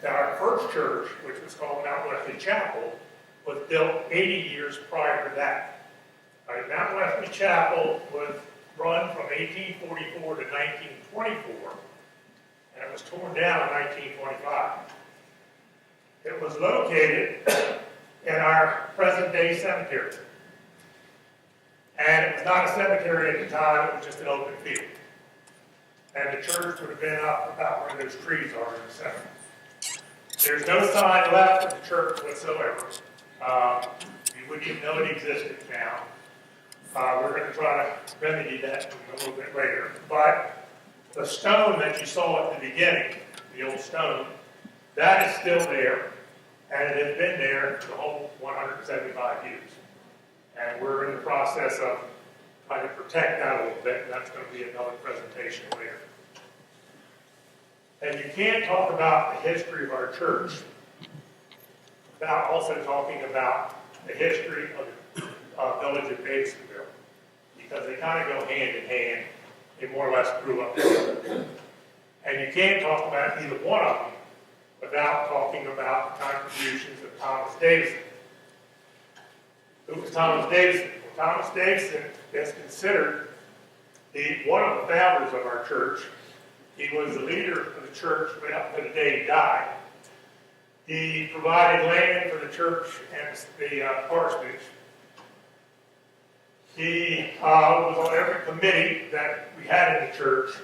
Now, our first church, which was called Mount Wesley Chapel, was built 80 years prior to that. Mount Wesley Chapel was run from 1844 to 1924, and it was torn down in 1925. It was located in our present-day cemetery. And it was not a cemetery at the time, it was just an open field. And the church would have been up about where those trees are in the center. There's no sign left of the church whatsoever. You wouldn't even know it existed now. We're going to try to remedy that a little bit later. But the stone that you saw at the beginning, the old stone, that is still there, and it has been there the whole 175 years. And we're in the process of trying to protect that a little bit, and that's going to be another presentation later. And you can't talk about the history of our church without also talking about the history of the village of Davidsonville, because they kind of go hand in hand. They more or less grew up together. And you can't talk about either one of them without talking about the contributions of Thomas Davidson. Who was Thomas Davidson? Well, Thomas Davidson is considered one of the founders of our church. He was the leader of the church right up to the day he died. He provided land for the church and the parsonage. He was on every committee that we had in the church.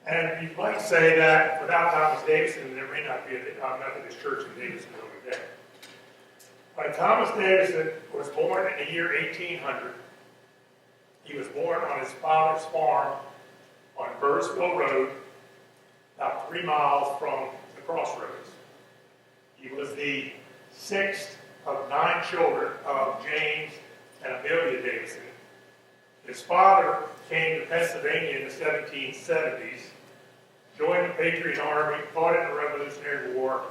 And you might say that without Thomas Davidson, there may not be a Methodist church in Davidsonville today. But Thomas Davidson was born in the year 1800. He was born on his father's farm on Burrsville Road, about 3 miles from the crossroads. He was the 6th of 9 children of James and Amelia Davidson. His father came to Pennsylvania in the 1770s, joined the Patriot Army, fought in the Revolutionary War,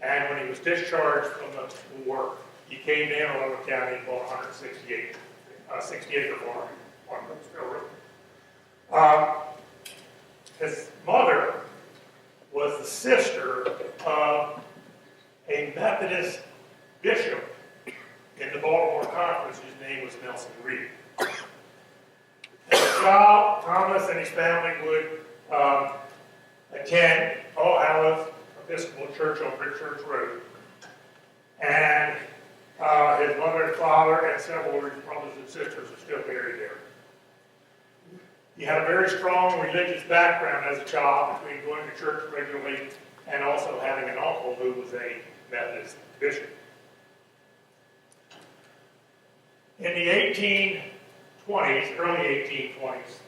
and when he was discharged from the war, he came to Anne Arundel County and bought 60-acre farm on Burrsville Road. His mother was the sister of a Methodist bishop in the Baltimore Conference whose name was Nelson Reed. As a child, Thomas and his family would attend All Hallows Episcopal Church on Brick Church Road. And his mother and father and several of his brothers and sisters are still buried there. He had a very strong religious background as a child, between going to church regularly and also having an uncle who was a Methodist bishop. In the 1820s, early 1820s,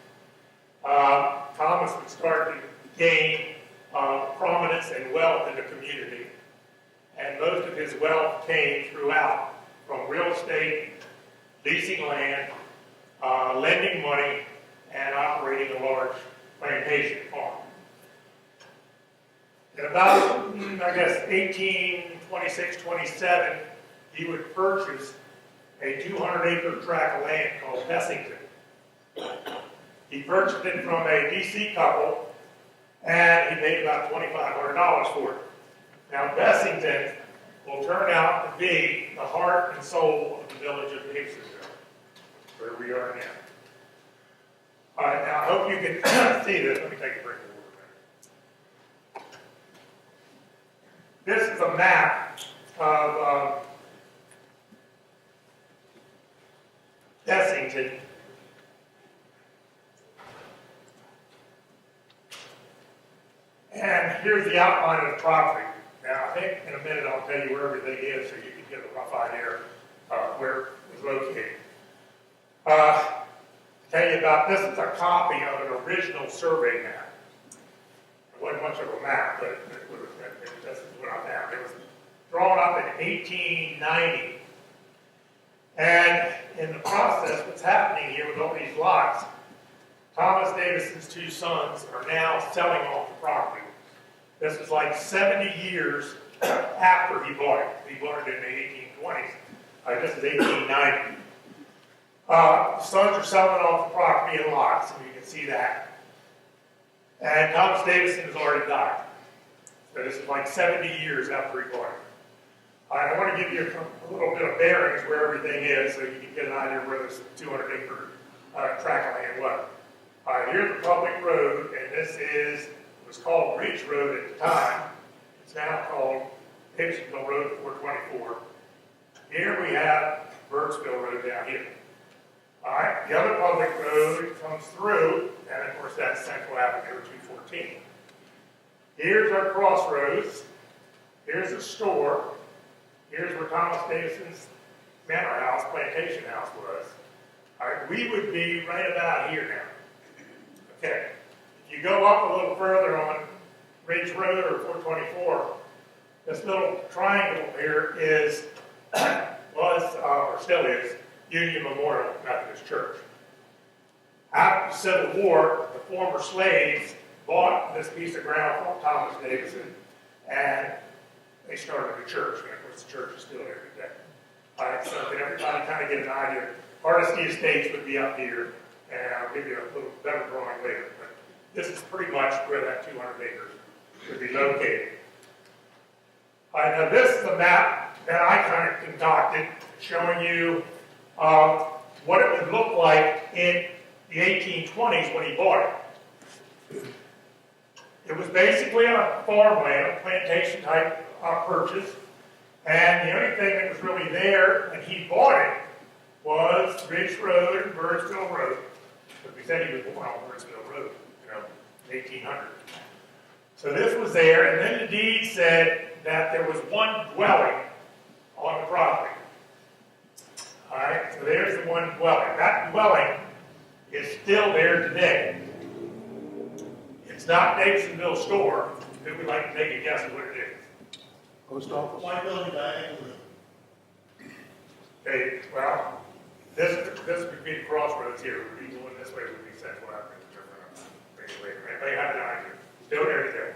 Thomas would start to gain prominence and wealth in the community. And most of his wealth came throughout, from real estate, leasing land, lending money, and operating a large plantation farm. In about, 1826, 27, he would purchase a 200-acre tract of land called Bessington. He purchased it from a DC couple, and he paid about $2,500 for it. Now, Bessington will turn out to be the heart and soul of the village of Davidsonville, where we are now. All right, now I hope you can see this. Let me take a break a little bit. This is a map of Bessington. And here's the outline of the property. Now, I think in a minute I'll tell you where everything is so you can get a rough idea where it was located. Tell you about this. It's a copy of an original survey map. It wasn't much of a map, but this is what I found. It was drawn up in 1890. And in the process, what's happening here with all these lots, Thomas Davidson's 2 sons are now selling off the property. This was like 70 years after he bought it. He bought it in the 1820s. This is 1890. The sons are selling off the property in lots, and you can see that. And Thomas Davidson has already died. So this is like 70 years after he bought it. I want to give you a little bit of bearings where everything is so you can get an idea where this 200-acre tract of land was. Here's the public road, and it was called Ridge Road at the time. It's now called Davidsonville Road 424. Here we have Birdsville Road down here. All right, the other public road comes through, and of course that's Central Avenue 214. Here's our crossroads. Here's the store. Here's where Thomas Davidson's manor house, plantation house was. All right, we would be right about here now. Okay, if you go up a little further on Ridge Road or 424, this little triangle here or still is, Union Memorial Methodist Church. After the Civil War, the former slaves bought this piece of ground from Thomas Davidson, and they started a church. And of course, the church is still there today. All right, so that everybody kind of get an idea. Hardesty Estates would be up here, and I'll give you a little better drawing later. But this is pretty much where that 200 acres would be located. All right, now this is a map that I kind of concocted, showing you what it would look like in the 1820s when he bought it. It was basically a farmland, a plantation type purchase, and the only thing that was really there when he bought it was Ridge Road and Birdsville Road. But we said he was born on Birdsville Road, in 1800. So this was there, and then the deed said that there was one dwelling on the property. All right, so there's the one dwelling. That dwelling is still there today. It's not Davidsonville store. Who would like to take a guess at what it is? Post office. White building diagonal. Okay, well, this would be the crossroads here. Would be going this way would be Central Avenue. They have an idea. Still there today.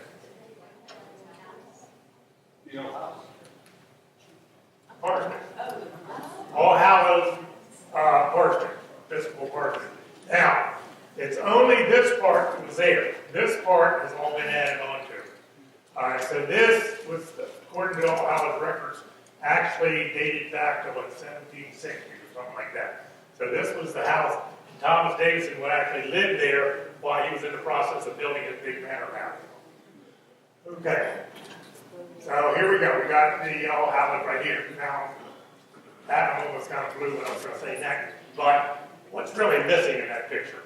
You know house? Parsonage. All Hallows parsonage, Episcopal parsonage. Now, it's only this part that was there. This part has all been added on to. All right, so this was, according to All Hallows records, actually dated back to what, 1760 or something like that. So this was the house. Thomas Davidson would actually live there while he was in the process of building his big manor house. Okay. So here we go. We got the All Hallows right here. Now, that one was kind of blue when I was going to say next. But what's really missing in that picture?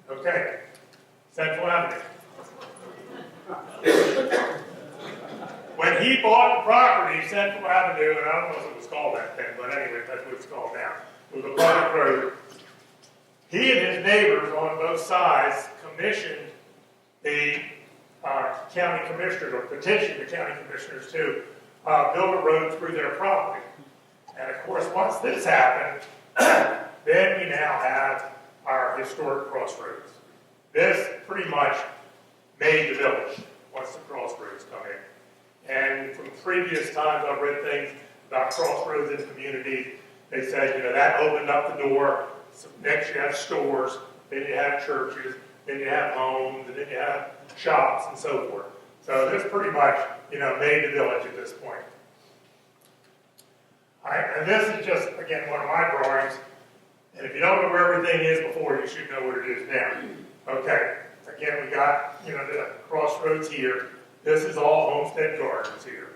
Okay. Central Avenue. When he bought the property, Central Avenue, and I don't know if it was called that then, but anyway, that's what it's called now. It was a public road. He and his neighbors on both sides commissioned the county commissioners, or petitioned the county commissioners to build a road through their property. And of course, once this happened, then we now have our historic crossroads. This pretty much made the village once the crossroads come in. And from previous times I've read things about crossroads in communities. They said, that opened up the door. So next you have stores, then you have churches, then you have homes, and then you have shops and so forth. So this pretty much, made the village at this point. All right, and this is just, again, one of my drawings. And if you don't know where everything is before, you should know what it is now. Okay, again, we got, the crossroads here. This is all Homestead Gardens here.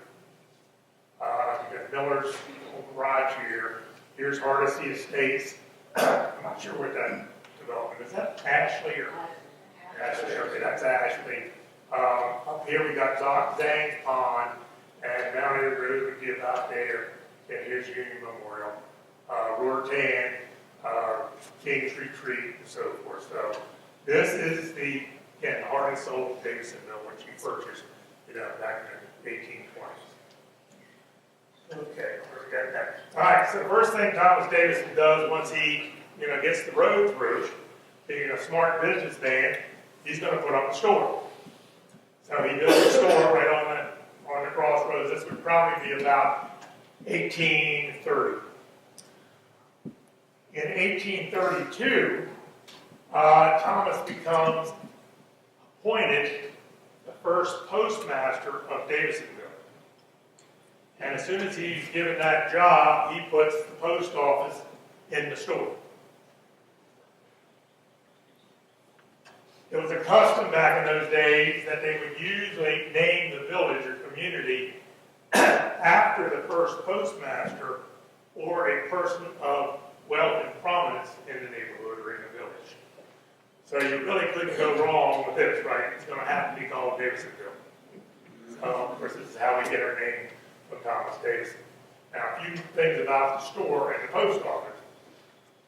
You got Miller's old garage here. Here's Hardesty Estates. I'm not sure what that development is. That Ashley or Ashley? Okay, that's Ashley. Up here we got Zang's Pond, and Mount Airy Road would be about there. And here's Union Memorial, Rortan, King's Retreat, and so forth. So this is the heart and soul of Davidsonville, which he purchased, back in the 1820s. Okay, we got that. All right, so the first thing Thomas Davidson does once he, gets the road through, being a smart businessman, he's going to put up a store. So he built a store right on the crossroads. This would probably be about 1830. In 1832, Thomas becomes appointed the first postmaster of Davidsonville. And as soon as he's given that job, he puts the post office in the store. It was a custom back in those days that they would usually name the village or community after the first postmaster or a person of wealth and prominence in the neighborhood or in the village. So you really couldn't go wrong with this, right? It's going to have to be called Davidsonville. So, of course, this is how we get our name from Thomas Davison. Now, a few things about the store and the post office.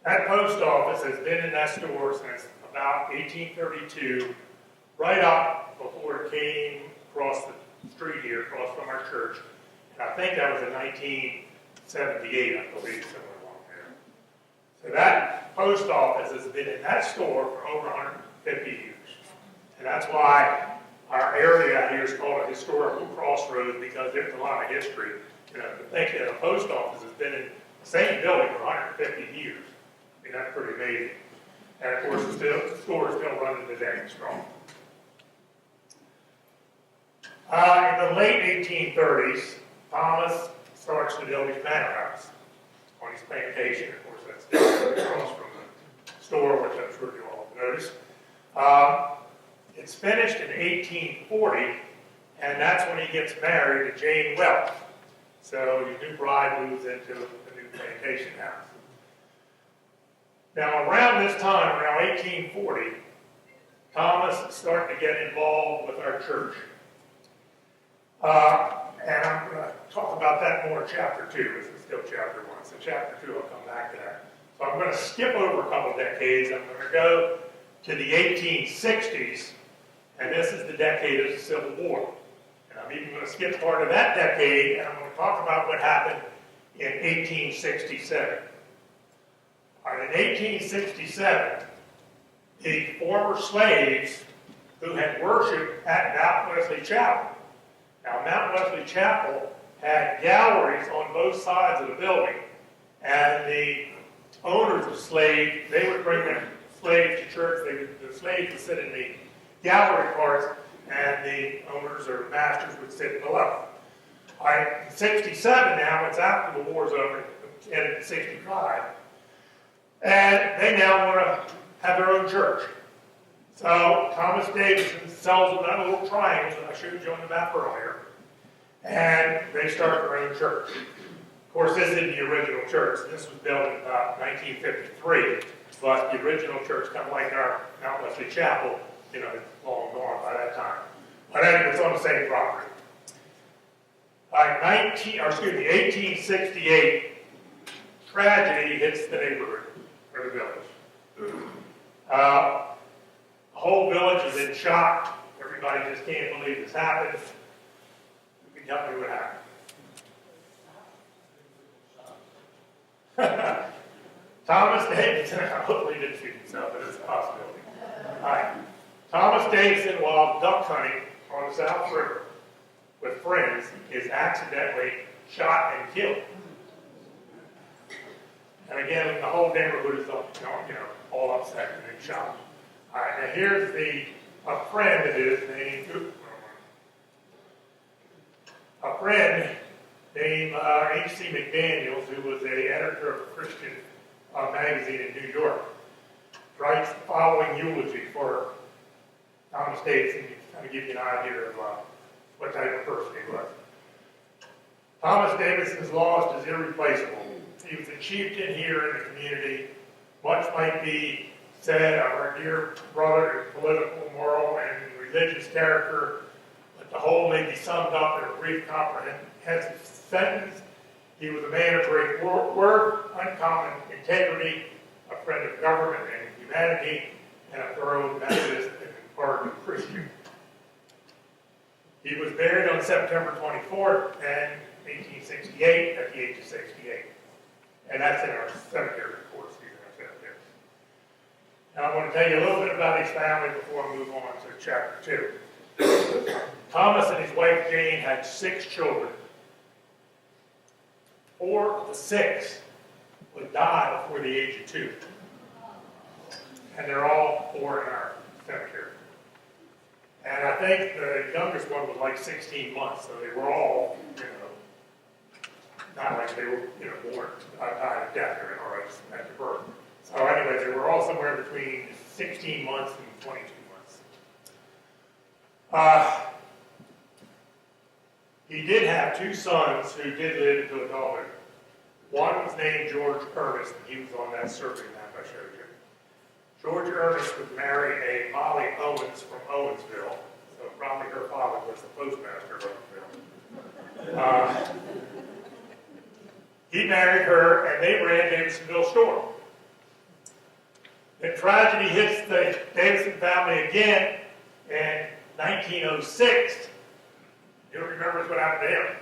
That post office has been in that store since about 1832, right up before it came across the street here, across from our church. And I think that was in 1978, I believe, somewhere along there. So that post office has been in that store for over 150 years. And that's why our area here is called a historical crossroads, because there's a lot of history. You know, to think that a post office has been in the same building for 150 years. I mean, that's pretty amazing. And of course, the store is still running today, strong. In the late 1830s, Thomas starts to build his manor house on his plantation. Of course, that's down across from the store, which I'm sure you all have noticed. It's finished in 1840, and that's when he gets married to Jane Welch. So his new bride moves into the new plantation house. Now, around this time, around 1840, Thomas is starting to get involved with our church. And I'm going to talk about that more in chapter 2. This is still chapter 1. So chapter 2, I'll come back to that. So I'm going to skip over a couple of decades. I'm going to go to the 1860s, and this is the decade of the Civil War. And I'm even going to skip part of that decade, and I'm going to talk about what happened in 1867. All right, in 1867, the former slaves who had worshipped at Mount Wesley Chapel. Now, Mount Wesley Chapel had galleries on both sides of the building, and the owners of slaves, they would bring their slaves to church. The slaves would sit in the gallery parts, and the owners or masters would sit below. All right, in 67 now, it's after the war's over, and in 65. And they now want to have their own church. So Thomas Davison sells them that little triangle that I showed you on the map earlier. And they start their own church. Of course, this isn't the original church. This was built in about 1953. But the original church, kind of like our Mount Wesley Chapel, you know, it's long gone by that time. But anyway, it's on the same property. By 1868, tragedy hits the neighborhood. For the village. The whole village is in shock. Everybody just can't believe this happened. You can tell me what happened. Thomas Davison, hopefully he didn't shoot himself, but it's a possibility. All right. Thomas Davison, while duck hunting on the South River with friends, is accidentally shot and killed. And again, the whole neighborhood is all upset and in shock. All right, now here's a friend of his named H.C. McDaniels, who was an editor of a Christian magazine in New York, writes the following eulogy for Thomas Davison to kind of give you an idea of what type of person he was. Thomas Davison's loss is irreplaceable. He was a chieftain here in the community. Much might be said of our dear brother in political, moral, and religious character, but the whole may be summed up in a brief, comprehensive sentence. He was a man of great worth, uncommon integrity, a friend of government and humanity, and a thorough Methodist and ardent Christian. He was buried on September 24th, 1868, at the age of 68. And that's in our cemetery, of course, here in our cemetery. Now, I want to tell you a little bit about his family before we move on to chapter 2. Thomas and his wife Jane had 6 children. 4 of the 6 would die before the age of 2. And they're all 4 in our cemetery. And I think the youngest one was like 16 months, so they were all, not like they were, born died of death or at birth. So anyway, they were all somewhere between 16 months and 22 months. He did have two sons who did live into adulthood. One was named George Ernest, and he was on that survey map I showed you. George Ernest would marry a Molly Owens from Owensville, so probably her father was the postmaster of Owensville. He married her, and they ran Davidsonville store. The tragedy hits the Davidson family again in 1906. You don't remember what happened to him?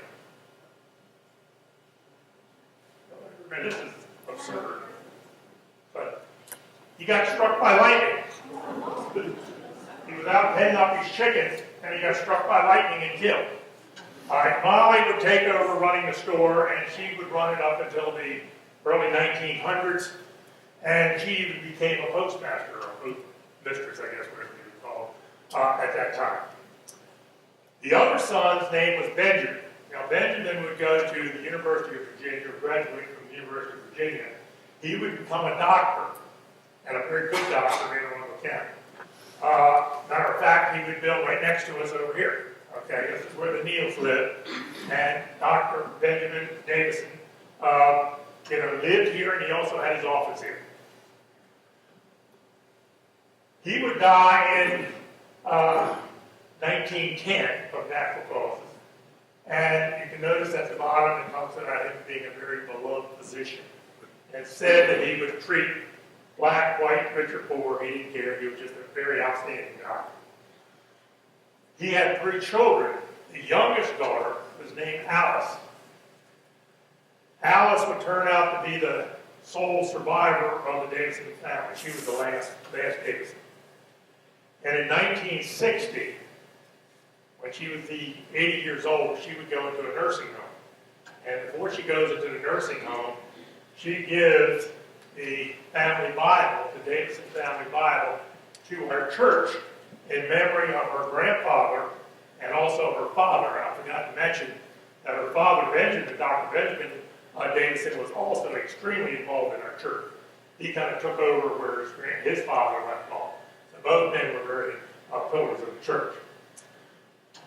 Man, this is absurd. But he got struck by lightning. He was out heading up his chickens, and he got struck by lightning and killed. All right, Molly would take over running the store, and she would run it up until the early 1900s, and she even became a postmaster, or mistress, I guess, whatever you would call it, at that time. The other son's name was Benjamin. Now, Benjamin would go to the University of Virginia, or graduate from the University of Virginia. He would become a doctor, and a very good doctor in Illinois County. Matter of fact, he would build right next to us over here. Okay, this is where the Neals live, and Dr. Benjamin Davison, lived here, and he also had his office here. He would die in 1910 of natural causes, and you can notice at the bottom it talks about him being a very beloved physician. It said that he would treat black, white, rich, or poor. He didn't care. He was just a very outstanding guy. He had 3 children. The youngest daughter was named Alice. Alice would turn out to be the sole survivor of the Davidson family. She was the last Davidson. And in 1960, when she was 80 years old, she would go into a nursing home. And before she goes into the nursing home, she gives the family Bible, the Davidson family Bible, to our church in memory of her grandfather and also her father. I forgot to mention that her father, Benjamin, Dr. Benjamin Davidson, was also extremely involved in our church. He kind of took over where his father left off. So both men were very pillars of the church.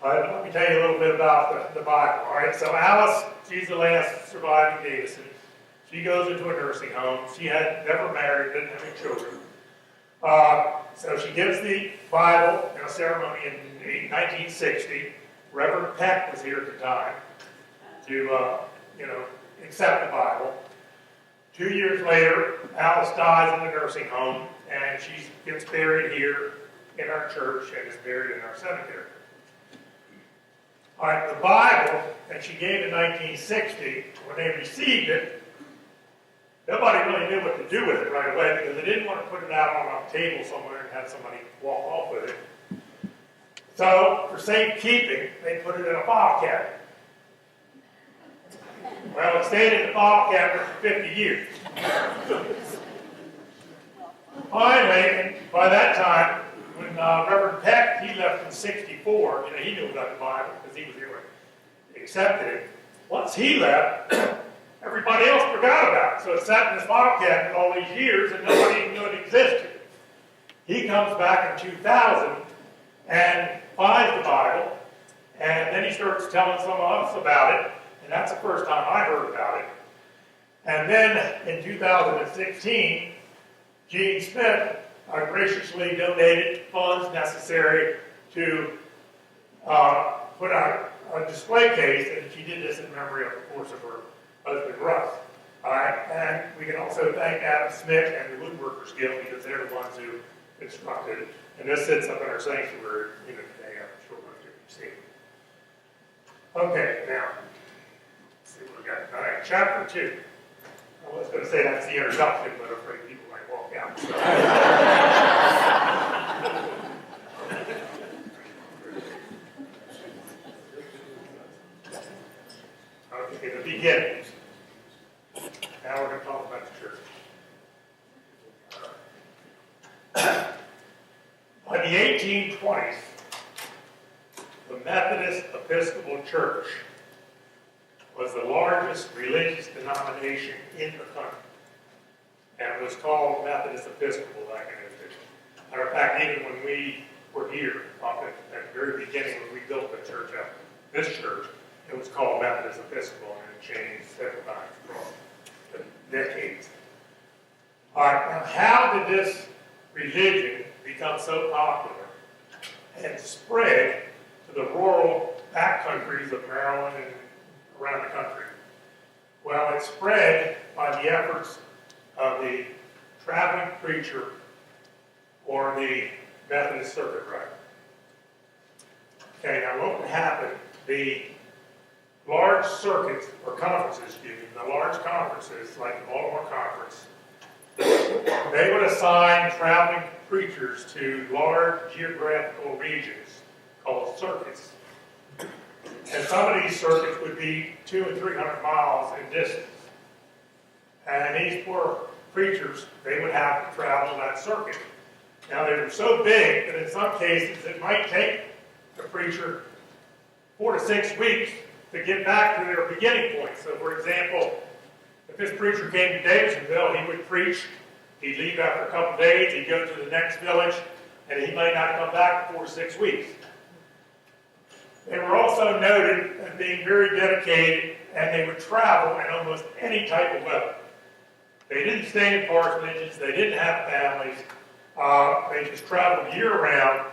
Let me tell you a little bit about the Bible. All right, so Alice, she's the last surviving Davidson. She goes into a nursing home. She had never married, didn't have any children. So she gives the Bible in a ceremony in 1960. Reverend Peck was here at the time to, accept the Bible. 2 years later, Alice dies in the nursing home, and she gets buried here in our church and is buried in our cemetery. All right, the Bible that she gave in 1960, when they received it, nobody really knew what to do with it right away because they didn't want to put it out on a table somewhere and have somebody walk off with it. So, for safekeeping, they put it in a file cabinet. Well, it stayed in the file cabinet for 50 years. Finally, by that time, when Reverend Peck, he left in 64, he knew about the Bible because he was here when he accepted it. Once he left, everybody else forgot about it. So it sat in this file cabinet all these years and nobody even knew it existed. He comes back in 2000 and finds the Bible, and then he starts telling some of us about it, and that's the first time I heard about it. And then in 2016, Gene Smith graciously donated funds necessary to put out a display case, and she did this in memory of course, of her husband, Russ. All right, and we can also thank Adam Smith and the Woodworkers Guild because they're the ones who constructed it. And this sits up in our sanctuary today. I'm sure most of you see it. Okay, now, let's see what we got. All right, chapter 2. I was going to say that's the introduction, but I'm afraid people might walk out. So. Okay, the beginnings. Now we're going to talk about the church. By the 1820s, Methodist Episcopal Church was the largest religious denomination in the country. And it was called Methodist Episcopal back in those days. Matter of fact, even when we were here, at the very beginning when we built the church up, this church, it was called Methodist Episcopal, and it changed several times across the decades. All right, now how did this religion become so popular and spread to the rural backcountries of Maryland and around the country? Well, it spread by the efforts of the traveling preacher or the Methodist circuit rider. Okay, now what would happen? The large circuits or conferences, the large conferences like the Baltimore Conference, they would assign traveling preachers to large geographical regions called circuits. And some of these circuits would be 200 and 300 miles in distance. And these poor preachers, they would have to travel that circuit. Now they were so big that in some cases it might take the preacher 4 to 6 weeks to get back to their beginning point. So for example, if this preacher came to Davidsonville, he would preach, he'd leave after a couple of days, he'd go to the next village, and he might not come back for 4 to 6 weeks. They were also noted as being very dedicated, and they would travel in almost any type of weather. They didn't stay in parsonages, they didn't have families, they just traveled year-round,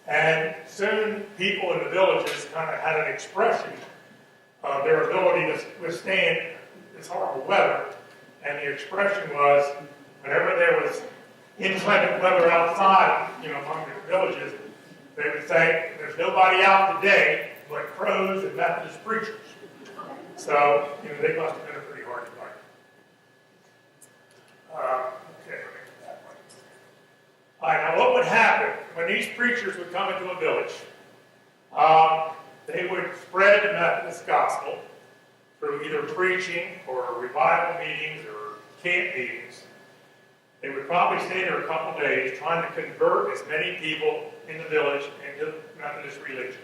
and soon people in the villages kind of had an expression of their ability to withstand this horrible weather, and the expression was, whenever there was inclement weather outside, among the villages, they would say, there's nobody out today but crows and Methodist preachers. So, they must have been a pretty hard fight. Okay, that one. All right, now what would happen when these preachers would come into a village? They would spread the Methodist gospel through either preaching or revival meetings or camp meetings. They would probably stay there a couple days trying to convert as many people in the village into Methodist religion.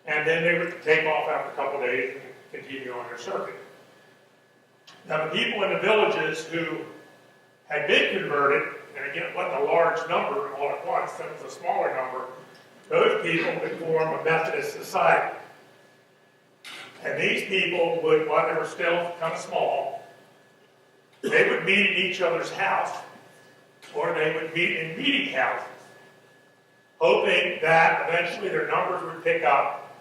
And then they would take off after a couple days and continue on their circuit. Now the people in the villages who had been converted, and again it wasn't a large number all at once, it was a smaller number, those people would form a Methodist society. And these people would, while they were still kind of small, they would meet in each other's house, or they would meet in meeting houses, hoping that eventually their numbers would pick up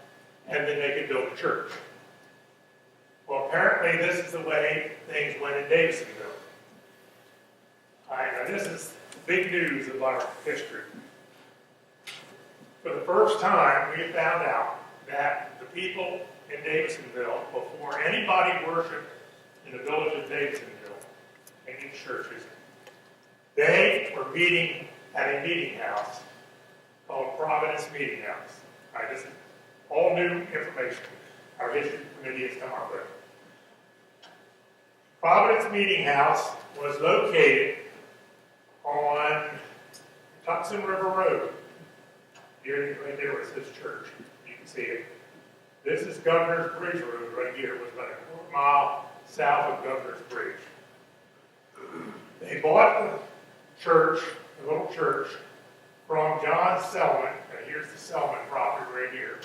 and then they could build a church. Well, apparently this is the way things went in Davidsonville. All right, now this is big news of our history. For the first time, we have found out that the people in Davidsonville, before anybody worshiped in the village of Davidsonville, in these churches, they were meeting at a meeting house called Providence Meeting House. All right, this is all new information our history committee has come up with. Providence Meeting House was located on Tucson River Road. Here, right there was his church. You can see it. This is Governor's Bridge Road right here. It was about a quarter mile south of Governor's Bridge. They bought the church, the little church, from John Selman. And here's the Selman property right here.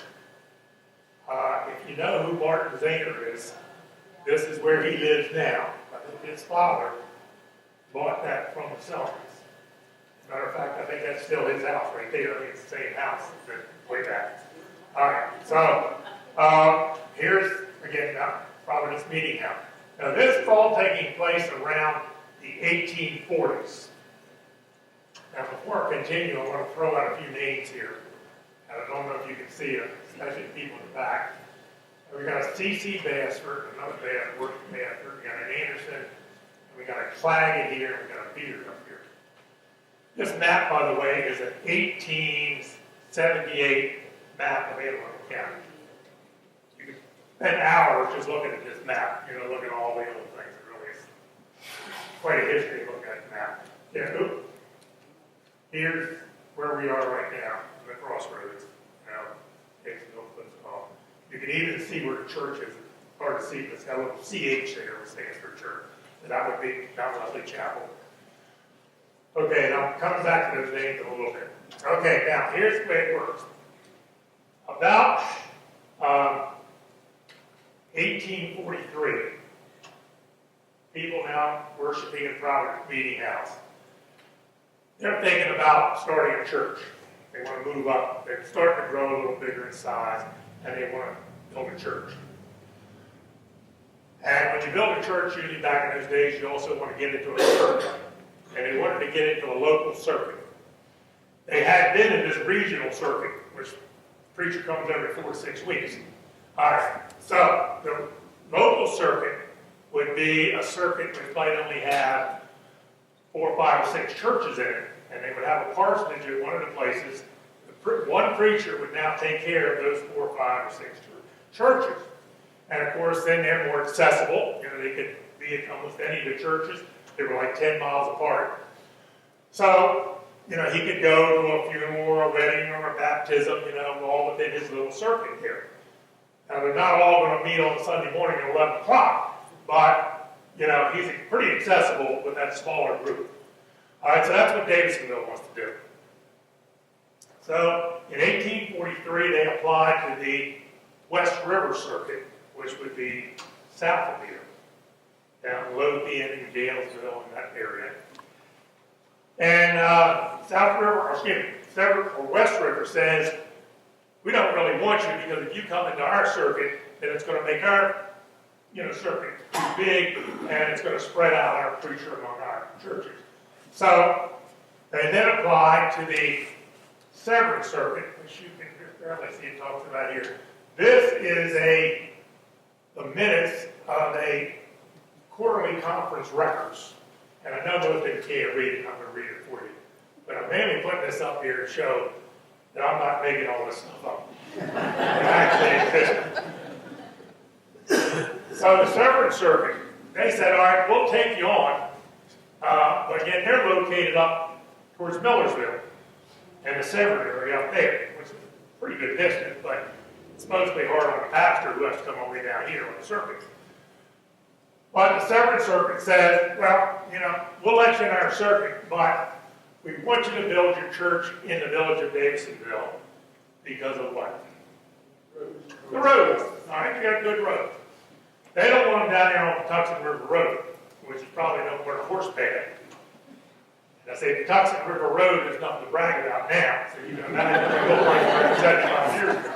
If you know who Martin Zaner is, this is where he lives now. I think his father bought that from the Selmans. As a matter of fact, I think that's still his house right there. I think it's the same house, way back. All right, so here's, again, Providence Meeting House. Now, this is all taking place around the 1840s. Now, before I continue, I want to throw out a few names here. And I don't know if you can see it, especially people in the back. We got a C.C. Bassford, another working Bassford. We got an Anderson, and we got a Claggett here, and we got a Peters up here. This map, by the way, is an 1878 map of Anne Arundel County. You can spend hours just looking at this map, looking at all the other things. It really is quite a history looking at the map. Yeah, here's where we are right now, the crossroads. Davidsonville, what it's called. You can even see where the church is. It's hard to see, but it's got a little CH there, which stands for church. And that would be Mount Wesley Chapel. Okay, now coming back to those names in a little bit. Okay, now here's the way it works. About 1843, people now worshiping in Providence Meeting House. They're thinking about starting a church. They want to move up. They're starting to grow a little bigger in size, and they want to build a church. And when you build a church, usually back in those days, you also want to get into a circuit. And they wanted to get into the local circuit. They had been in this regional circuit, which the preacher comes every 4 to 6 weeks. All right, so the local circuit would be a circuit which might only have 4, 5, or 6 churches in it, and they would have a parsonage at one of the places. One preacher would now take care of those 4, 5, or 6 churches. And of course, then they're more accessible. You know, they could be at almost any of the churches. They were like 10 miles apart. So, you know, he could go to a funeral or a wedding or a baptism, you know, all within his little circuit here. Now, they're not all going to meet on Sunday morning at 11 o'clock, but, you know, he's pretty accessible with that smaller group. All right, so that's what Davidsonville wants to do. So, in 1843, they applied to the West River Circuit, which would be south of here, down Lothian and Galesville and that area. And West River says, we don't really want you because if you come into our circuit, then it's going to make our, circuit too big, and it's going to spread out our preacher among our churches. So they then applied to the Severn Circuit, which you can barely see it talks about here. This is the minutes of a quarterly conference records. And I know most of you can't read it, I'm going to read it for you. But I'm mainly putting this up here to show that I'm not making all this stuff up. It actually exists. So the Severn Circuit, they said, all right, we'll take you on. But again, they're located up towards Millersville and the Severn area up there, which is a pretty good distance, but it's mostly hard on the pastor who has to come all the way down here on the circuit. But the Severn Circuit says, well, we'll let you in our circuit, but we want you to build your church in the village of Davidsonville because of what? The roads. All right, you got good roads. They don't want them down there on the Tucson River Road, which is probably nowhere to horse pad. And I say the Tucson River Road is nothing to brag about now, so that is built like 75 years ago.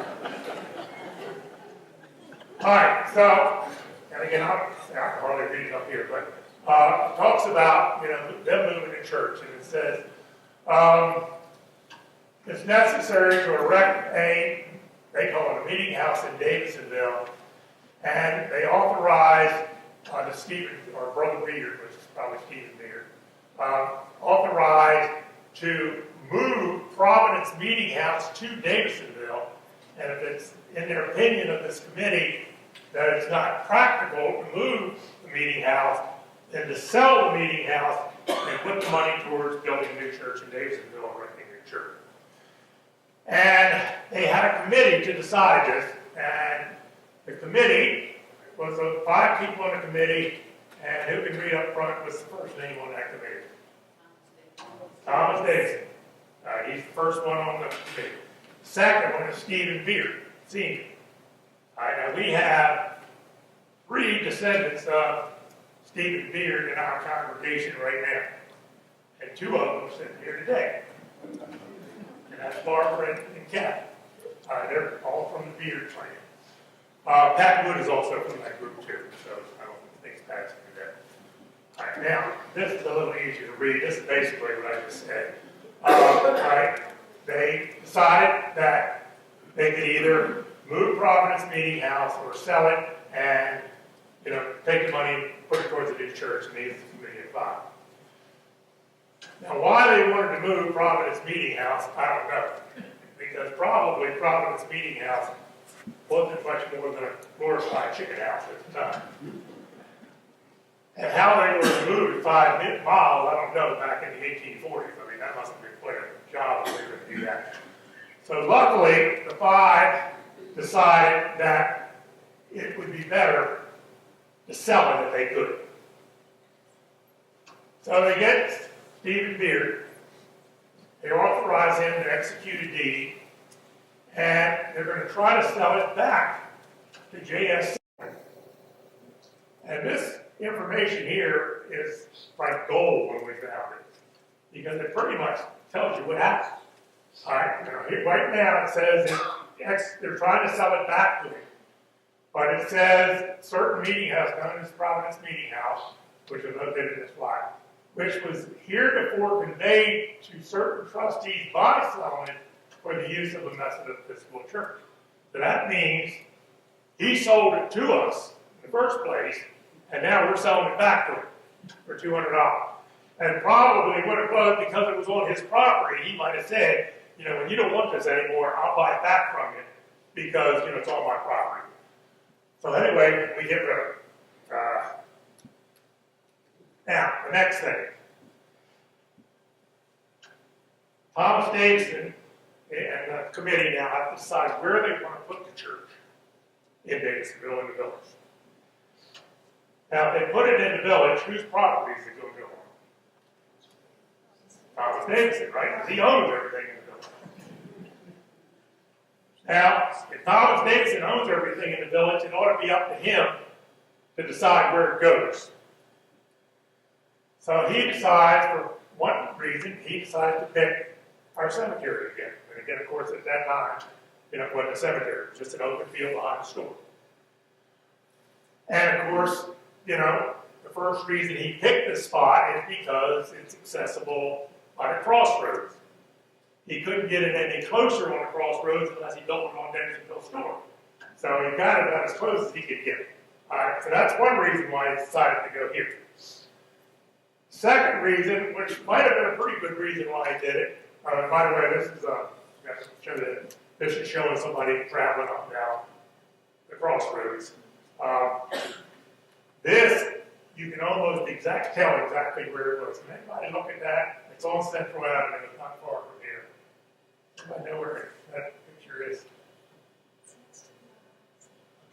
All right, so, and again, I can hardly read it up here, but it talks about, them moving to church, and it says, it's necessary to erect they call it a meeting house in Davidsonville, and they authorize the Stephen, or Brother Beard, which is probably Stephen Beard, authorized to move Providence Meeting House to Davidsonville, and if it's in their opinion of this committee that it's not practical to move the meeting house, then to sell the meeting house and put the money towards building a new church in Davidsonville and renting a new church. And they had a committee to decide this, and the committee was 5 people on the committee, and who can read up front was the first name on that committee? Thomas Davidson. He's the first one on the committee. The second one is Stephen Beard, Sr. All right, now we have 3 descendants of Stephen Beard in our congregation right now. And 2 of them sitting here today. And that's Barbara and Kathy. They're all from the Beard clan. Pat Wood is also from that group too, so I don't think Pat's going to do that. All right, now, this is a little easier to read. This is basically what I just said. They decided that they could either move Providence Meeting House or sell it and, take the money and put it towards a new church, and these the committee of 5. Now, why they wanted to move Providence Meeting House, I don't know. Because probably Providence Meeting House wasn't much more than a glorified chicken house at the time. And how they were to move 5 miles, I don't know, back in the 1840s. I mean, that must have been quite a job if they were going to do that. So luckily, the 5 decided that it would be better to sell it if they could. So they get Stephen Beard, they authorize him to execute a deed, and they're going to try to sell it back to J.S. And this information here is like gold when we found it, because it pretty much tells you what happened. All right, right now it says they're trying to sell it back to him, but it says certain meeting house, known as Providence Meeting House, which is located in this lot, which was heretofore conveyed to certain trustees by settlement for the use of a Methodist Episcopal Church. So that means he sold it to us in the first place, and now we're selling it back to him for $200. And probably what it was, because it was on his property, he might have said, when you don't want this anymore, I'll buy it back from you because, it's on my property. So anyway, we get rid of it. Now, the next thing. Thomas Davidson and the committee now have to decide where they want to put the church in Davidsonville in the village. Now, if they put it in the village, whose property is it going to go on? Thomas Davidson, right? Because he owns everything in the village. Now, if Thomas Davidson owns everything in the village, it ought to be up to him to decide where it goes. So he decides, for one reason, he decides to pick our cemetery again. And again, of course, at that time, it wasn't a cemetery, it was just an open field behind the store. And of course, the first reason he picked this spot is because it's accessible by the crossroads. He couldn't get it any closer on the crossroads unless he built it on Davidsonville store. So he kind of got as close as he could get. All right, so that's one reason why he decided to go here. Second reason, which might have been a pretty good reason why he did it. By the way, this is this is showing somebody traveling up now the crossroads. This you can almost tell exactly where it was. Can anybody look at that? It's on Central Avenue. It's not far from here. Anybody know where that picture is?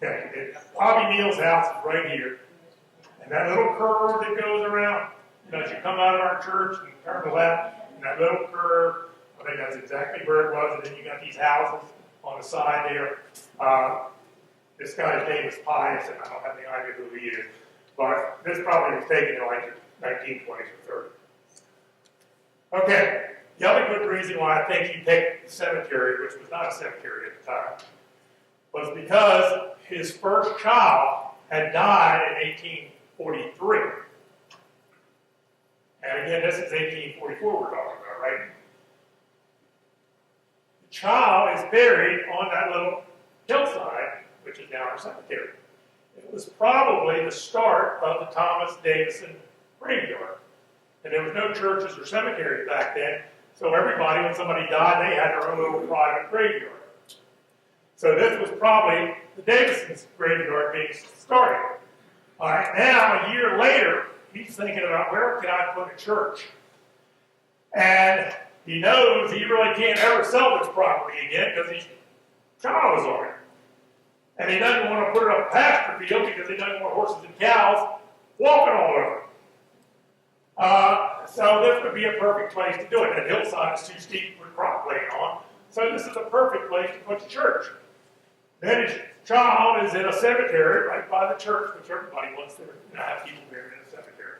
Okay, Bobby Neal's house is right here, and that little curve that goes around. As you come out of our church and turn left, and that little curve, I think that's exactly where it was. And then you got these houses on the side there. This guy's name is Pius, and I don't have any idea who he is. But this probably was taken in like the 1920s or 30s. Okay, the other good reason why I think he picked the cemetery, which was not a cemetery at the time, was because his first child had died in 1843. And again, this is 1844 we're talking about, right? The child is buried on that little hillside, which is now our cemetery. It was probably the start of the Thomas Davidson graveyard. And there was no churches or cemeteries back then, so everybody, when somebody died, they had their own little private graveyard. So this was probably the Davidson's graveyard being started. All right, now, a year later, he's thinking about where can I put a church? And he knows he really can't ever sell this property again because his child is on it. And he doesn't want to put it up a pasture field because he doesn't want horses and cows walking all over. So this would be a perfect place to do it. That hillside is too steep for crop laying on. So this is a perfect place to put the church. Then his child is in a cemetery right by the church, which everybody wants to have people buried in a cemetery.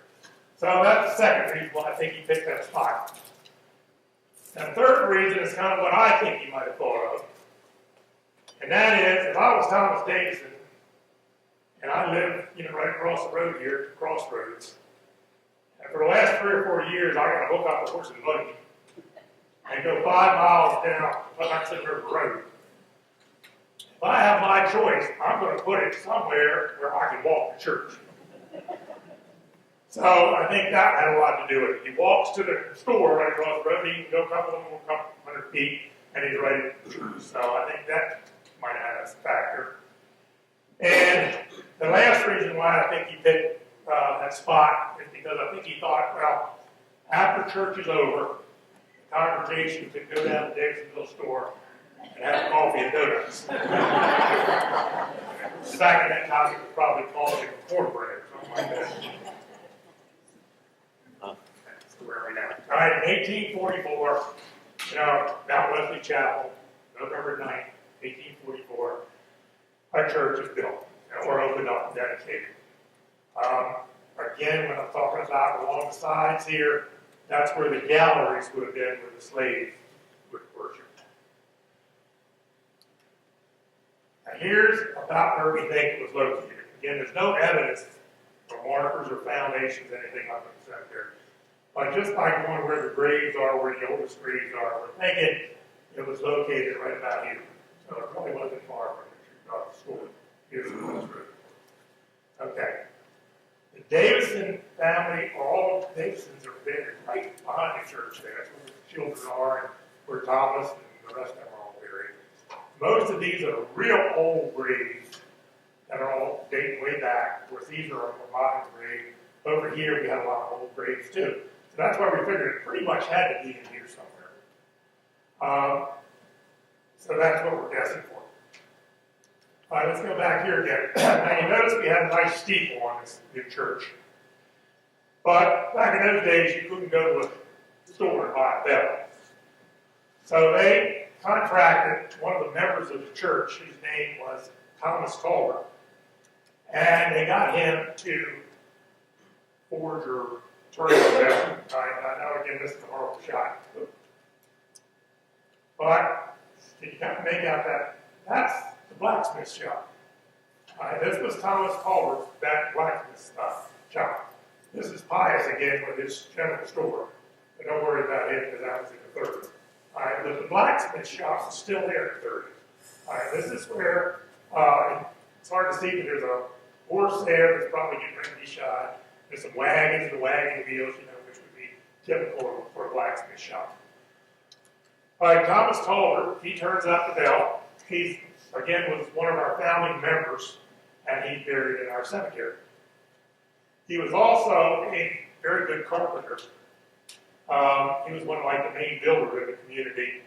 So that's the second reason why I think he picked that spot. And the third reason is kind of what I think he might have thought of. And that is, if I was Thomas Davidson, and I lived, right across the road here, at Crossroads, and for the last 3 or 4 years, I got to hook up a horse and buggy and go 5 miles down Hudson River Road. If I have my choice, I'm going to put it somewhere where I can walk to church. So I think that had a lot to do with it. He walks to the store right across the road, he can go a couple hundred feet, and he's ready to church. So I think that might have had a factor. And the last reason why I think he picked that spot is because I think he thought, well, after church is over, the congregation could go down to Davidsonville store and have coffee and donuts. Back in that time, it was probably coffee and cornbread or something like that. That's where we now. All right, in 1844, Mount Wesley Chapel, November 9th, 1844, our church is built, or opened up and dedicated. Again, when I'm talking about along the sides here, that's where the galleries would have been where the slaves would worship. Now here's about where we think it was located. Again, there's no evidence or markers or foundations, anything up in the cemetery. But just by going where the graves are, where the oldest graves are, we're thinking it was located right about here. So it probably wasn't far from the school. Here's the road. Okay. The Davidson family, all of the Davidsons are buried right behind the church there. That's where the children are, and where Thomas and the rest of them are all buried. Most of these are real old graves that are all dating way back. Of course, these are a modern grave. Over here, we have a lot of old graves too. So that's why we figured it pretty much had to be in here somewhere. So that's what we're guessing for. All right, let's go back here again. Now you notice we have a nice steeple on this new church. But back in those days, you couldn't go to a store and buy a bell. So they contracted one of the members of the church, whose name was Thomas Culver, and they got him to forge or turn the bell. I know, again, this is a horrible shot. But you kind of make out that that's the blacksmith shop. This was Thomas Culver's blacksmith shop. This is Pius again with his general store. But don't worry about him because that was in the 30s. But the blacksmith shop is still there in the 30s. This is where, it's hard to see, but there's a horse there that's probably getting ready to be shod. There's some wagons and wagon wheels, which would be typical for a blacksmith shop. Thomas Culver, he turns out the bell. He, again, was one of our founding members, and he's buried in our cemetery. He was also a very good carpenter. He was one of the main builders in the community.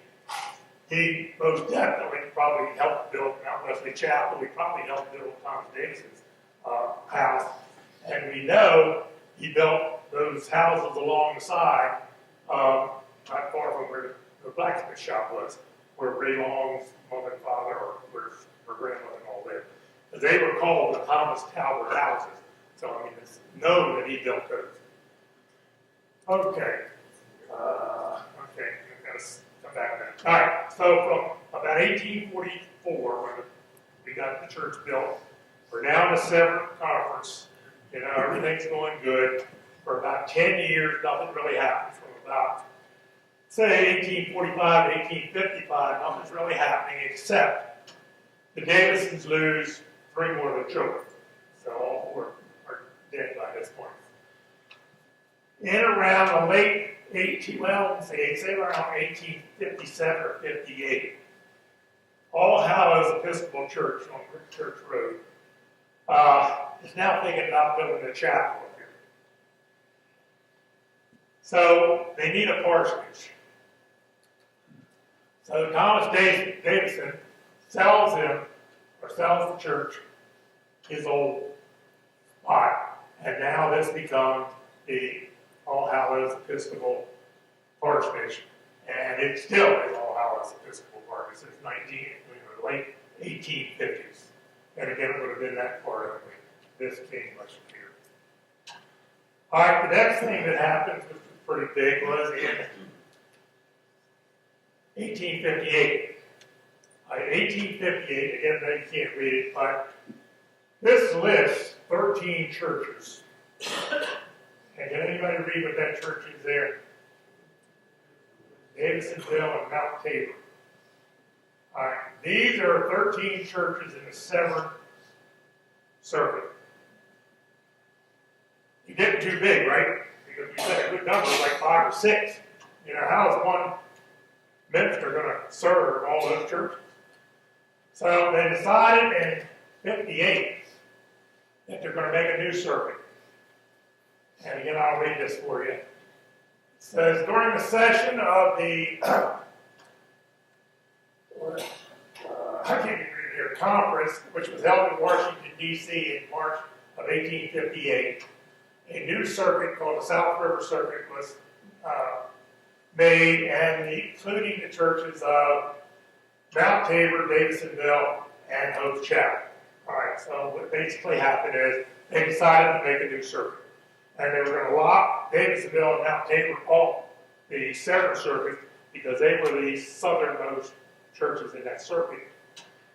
He most definitely probably helped build Mount Wesley Chapel. He probably helped build Thomas Davidson's house. And we know he built those houses along the side, not far from where the blacksmith shop was, where Ray Long's mother and father, or where her grandmother and all lived. They were called the Thomas Talbot houses. So, it's known that he built those. Okay. Okay, I'm going to come back to that. All right, so from about 1844, when we got the church built, we're now in the seventh conference. Everything's going good. For about 10 years, nothing really happens. From about, say, 1845 to 1855, nothing's really happening except the Davidsons lose 3 more of their children. So all 4 are dead by this point. In around the late say around 1857 or 58, All Hallows Episcopal Church on Brick Church Road is now thinking about building a chapel up here. So they need a parsonage. So Thomas Davidson sells the church his old spot, and now this becomes the All Hallows Episcopal Parsonage, and it still is All Hallows Episcopal Parsonage since the late 1850s. And again, it would have been that part of it. This came much later. All right, the next thing that happened, which was pretty big, was in 1858. 1858, again, you can't read it, but this lists 13 churches. And can anybody read what that church is there? Davidsonville and Mount Tabor. All right, these are 13 churches in the Severn circuit. You're getting too big, right? Because we said a good number, like 5 or 6. How is one minister going to serve all those churches? So they decided in 58 that they're going to make a new circuit. And again, I'll read this for you. It says, during the session of the I can't even read it here, conference, which was held in Washington, D.C. in March of 1858. A new circuit called the South River Circuit was made, and including the churches of Mount Tabor, Davidsonville, and Hope Chapel. All right, so what basically happened is they decided to make a new circuit. And they were going to lock Davidsonville and Mount Tabor off the seventh circuit because they were the southernmost churches in that circuit.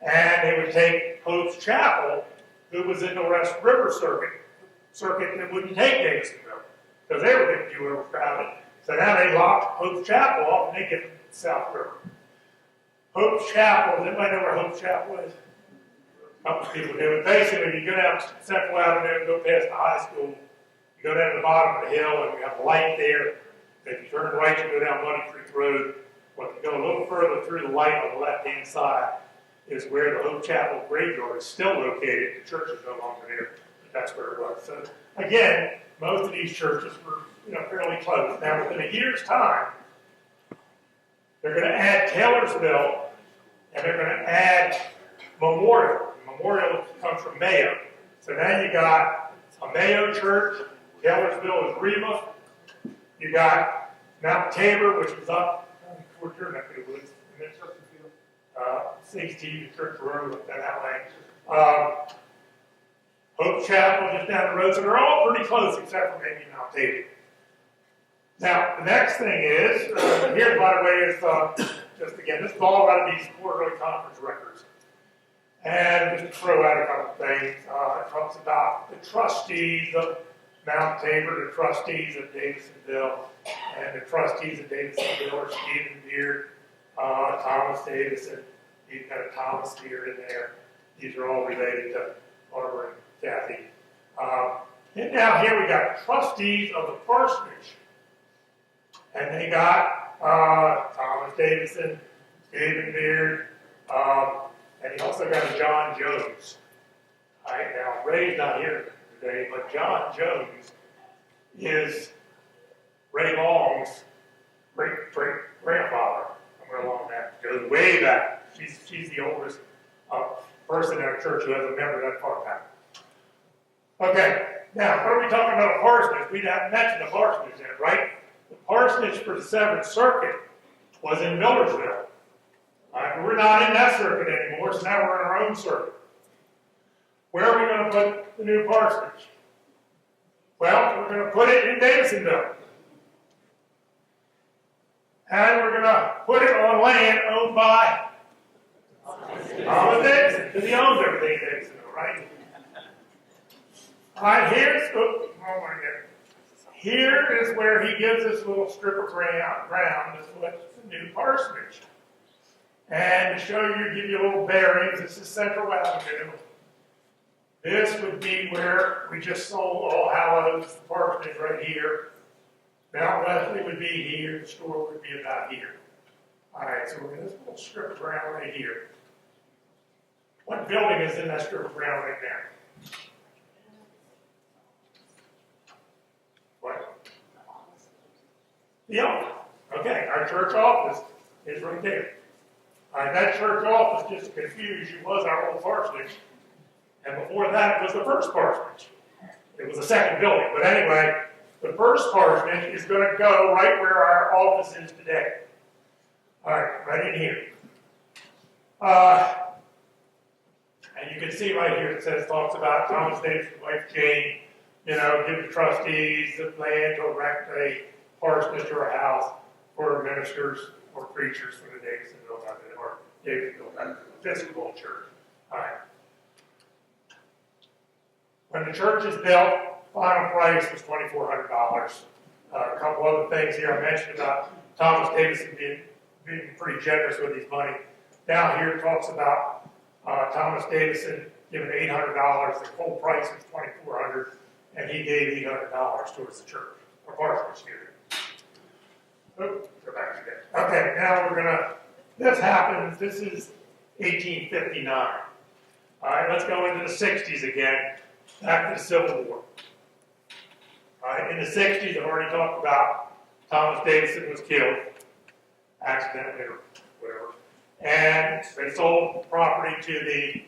And they would take Hope's Chapel, who was in the West River circuit that wouldn't take Davidsonville because they were getting too overcrowded. So now they locked Hope's Chapel off and they get the South River. Hope's Chapel, does anybody know where Hope's Chapel is? A couple people do. But basically, you go down Central Avenue and go past the high school, you go down to the bottom of the hill and you have a light there. If you turn right, you go down Muddy Creek Road. But if you go a little further through the light on the left-hand side is where the Hope Chapel graveyard is still located. The church is no longer there, but that's where it was. So again, most of these churches were fairly close. Now, within a year's time, they're going to add Taylorsville, and they're going to add Memorial. Memorial comes from Mayo. So now you got a Mayo church. Taylorsville is Reba. You got Mount Tabor, which is up towards your neck of the woods. 16 Church Road, that way. Hope Chapel just down the road. So they're all pretty close, except for maybe Mount Tabor. Now, the next thing is, here, by the way, is just again, this is all out of these quarterly conference records. And just to throw out a couple things, it talks about the trustees of Mount Tabor, the trustees of Davidsonville, and the trustees of Davidsonville are Stephen Beard, Thomas Davison. You've got a Thomas Beard in there. These are all related to Barbara and Kathy. And now here we got trustees of the parsonage. And they got Thomas Davison, Stephen Beard, and he also got a John Jones. All right, now Ray's not here today, but John Jones is Ray Long's great-great-grandfather. Somewhere along that. Goes way back. She's the oldest person in our church who has a member that far back. Okay, now, what are we talking about a parsonage? We haven't mentioned the parsonage yet, right? The parsonage for the Seventh Circuit was in Millersville. We're not in that circuit anymore, so now we're in our own circuit. Where are we going to put the new parsonage? Well, we're going to put it in Davidsonville. And we're going to put it on land owned by Thomas Davison, because he owns everything in Davidsonville, right? All right, here is where he gives us a little strip of ground to put the new parsonage. And to show you, give you a little bearings, this is Central Avenue. This would be where we just sold All Hallows, the parsonage right here. Mount Wesley would be here, the store would be about here. All right, so we're in this little strip of ground right here. What building is in that strip of ground right now? What? The office. Okay, our church office is right there. All right, that church office, just to confuse you, was our old parsonage. And before that, it was the first parsonage. It was the second building. But anyway, the first parsonage is going to go right where our office is today. All right in here. And you can see right here it talks about Thomas Davison's wife Jane, give the trustees the land to erect a parsonage or a house for ministers or preachers for the Davidsonville or Davidsonville Episcopal Church. All right. When the church is built, final price was $2,400. A couple other things here I mentioned about Thomas Davison being pretty generous with his money. Down here it talks about Thomas Davison giving $800. The full price was $2,400, and he gave $800 towards the church, or parsonage here. Oops, go back again. Okay, now this happens, this is 1859. All right, let's go into the 60s again, back to the Civil War. All right, in the 60s, I've already talked about Thomas Davison was killed, accidentally or whatever. and they sold property to the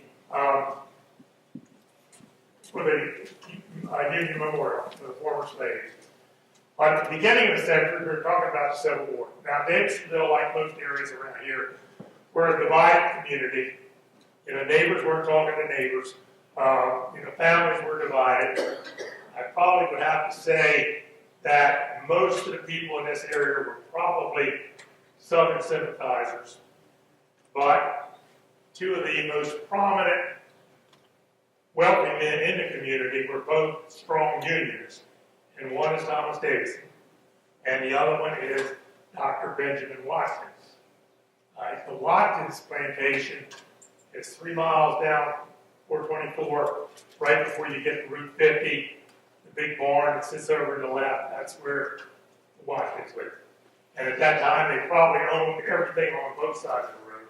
Union Memorial, to the former slaves. But at the beginning of the century, we were talking about the Civil War. Now, Davidsonville, like most areas around here, we're a divided community. Neighbors weren't talking to neighbors. Families were divided. I probably would have to say that most of the people in this area were probably Southern sympathizers. But two of the most prominent wealthy men in the community were both strong Unionists. And one is Thomas Davidson, and the other one is Dr. Benjamin Watkins. The Watkins plantation is 3 miles down 424, right before you get to Route 50. The big barn that sits over to the left, that's where the Watkins lived. And at that time, they probably owned everything on both sides of the road.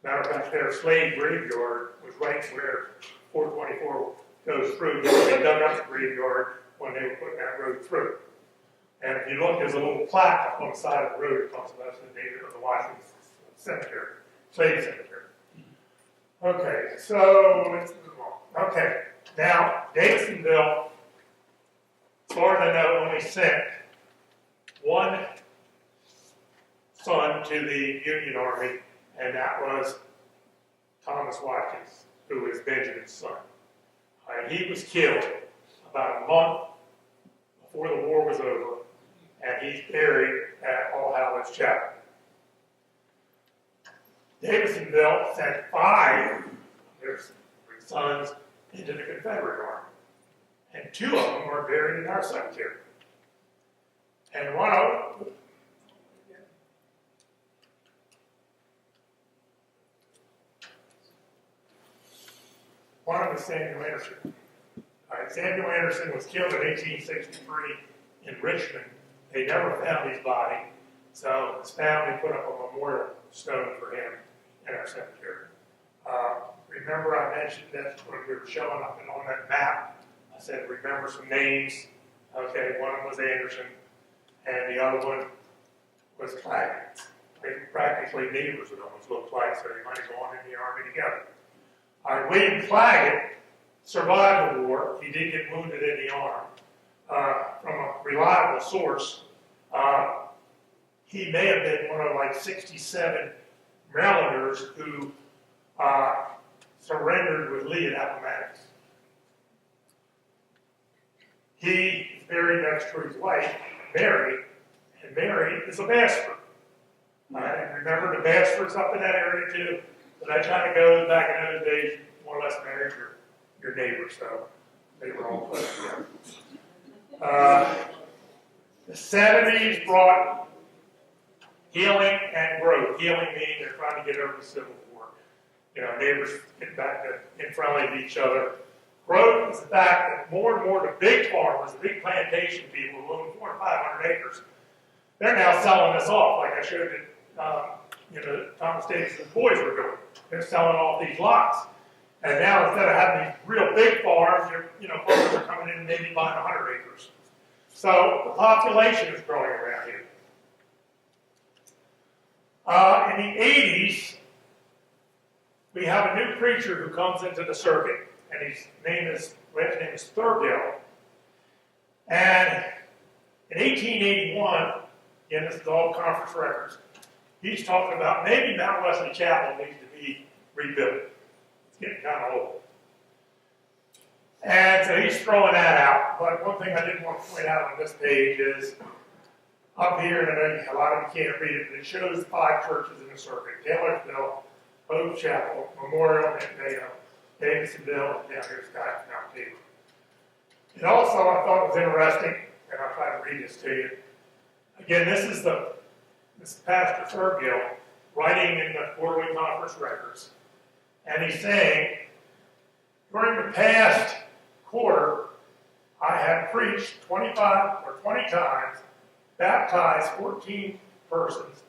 Matter of fact, their slave graveyard was right where 424 goes through. They dug up the graveyard when they were putting that road through. And if you look, there's a little plaque up on the side of the road that talks about the date of the Watkins Cemetery, slave cemetery. Okay, so let's move on. Okay, now Davidsonville, as far as I know, only sent one son to the Union Army, and that was Thomas Watkins, who is Benjamin's son. He was killed about a month before the war was over, and he's buried at All Hallows Chapel. Davidsonville sent 5 of their sons into the Confederate Army, and 2 of them are buried in our cemetery. And one of them is Samuel Anderson. Samuel Anderson was killed in 1863 in Richmond. They never found his body, so his family put up a memorial stone for him in our cemetery. Remember I mentioned that when we were showing up and on that map, I said, remember some names. Okay, one of them was Anderson, and the other one was Claggett. They were practically neighbors, it almost looked like, so they might have gone in the army together. William Claggett survived the war. He did get wounded in the arm. From a reliable source, he may have been one of like 67 Marylanders who surrendered with Lee at Appomattox. He is buried next to his wife, Mary, and Mary is a Basford. Remember the Basfords up in that area too? So that kind of goes back in those days, more or less married your neighbor, so they were all close together. The 70s brought healing and growth. Healing meaning they're trying to get over the Civil War. Neighbors get back to in friendly to each other. Growth is the fact that more and more the big farmers, the big plantation people who own 400 or 500 acres, they're now selling this off, like I showed that Thomas Davidson's boys were doing. They're selling off these lots. And now instead of having these real big farms, farmers are coming in and maybe buying 100 acres. So the population is growing around here. In the 80s, we have a new preacher who comes into the circuit, and his last name is Thurgill. And in 1881, again, this is all conference records, he's talking about maybe Mount Wesley Chapel needs to be rebuilt. It's getting kind of old. And so he's throwing that out. But one thing I didn't want to point out on this page is up here, and I know a lot of you can't read it, but it shows 5 churches in the circuit: Taylorsville, Hope Chapel, Memorial, Davidsonville, and down here's Mount Tabor. And also, I thought it was interesting, and I'll try to read this to you. Again, this is Pastor Thurgill writing in the quarterly conference records, and he's saying, during the past quarter, I have preached 25 or 20 times, baptized 14 persons,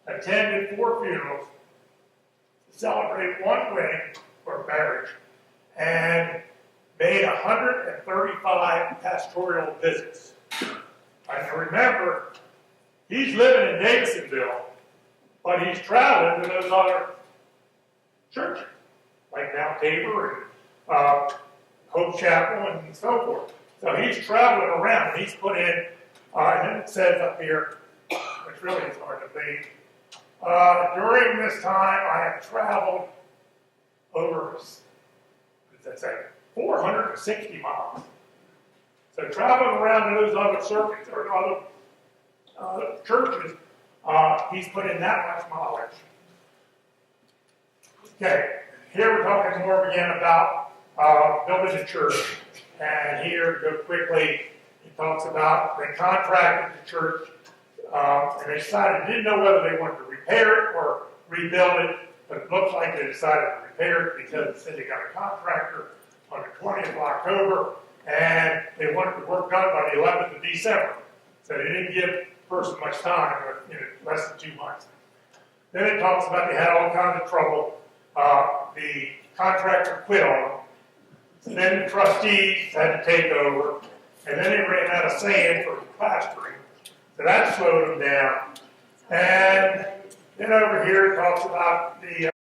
attended 4 funerals, celebrated 1 wedding or marriage, and made 135 pastoral visits. And remember, he's living in Davidsonville, but he's traveling to those other churches, like Mount Tabor and Hope Chapel and so forth. So he's traveling around, and he's put in, and then it says up here, which really is hard to believe, during this time I have traveled over, what does that say, 460 miles. So traveling around to those other circuits or other churches, he's put in that much mileage. Okay, here we're talking more again about building a church. And here, to go quickly, he talks about they contracted the church, and they decided, didn't know whether they wanted to repair it or rebuild it, but it looks like they decided to repair it because they said they got a contractor on the 20th of October, and they wanted the work done by the 11th of December. So they didn't give the person much time, but less than 2 months. Then it talks about they had all kinds of trouble. The contractor quit on them. So then the trustees had to take over, and then they ran out of sand for plastering. So that slowed them down. And then over here it talks about the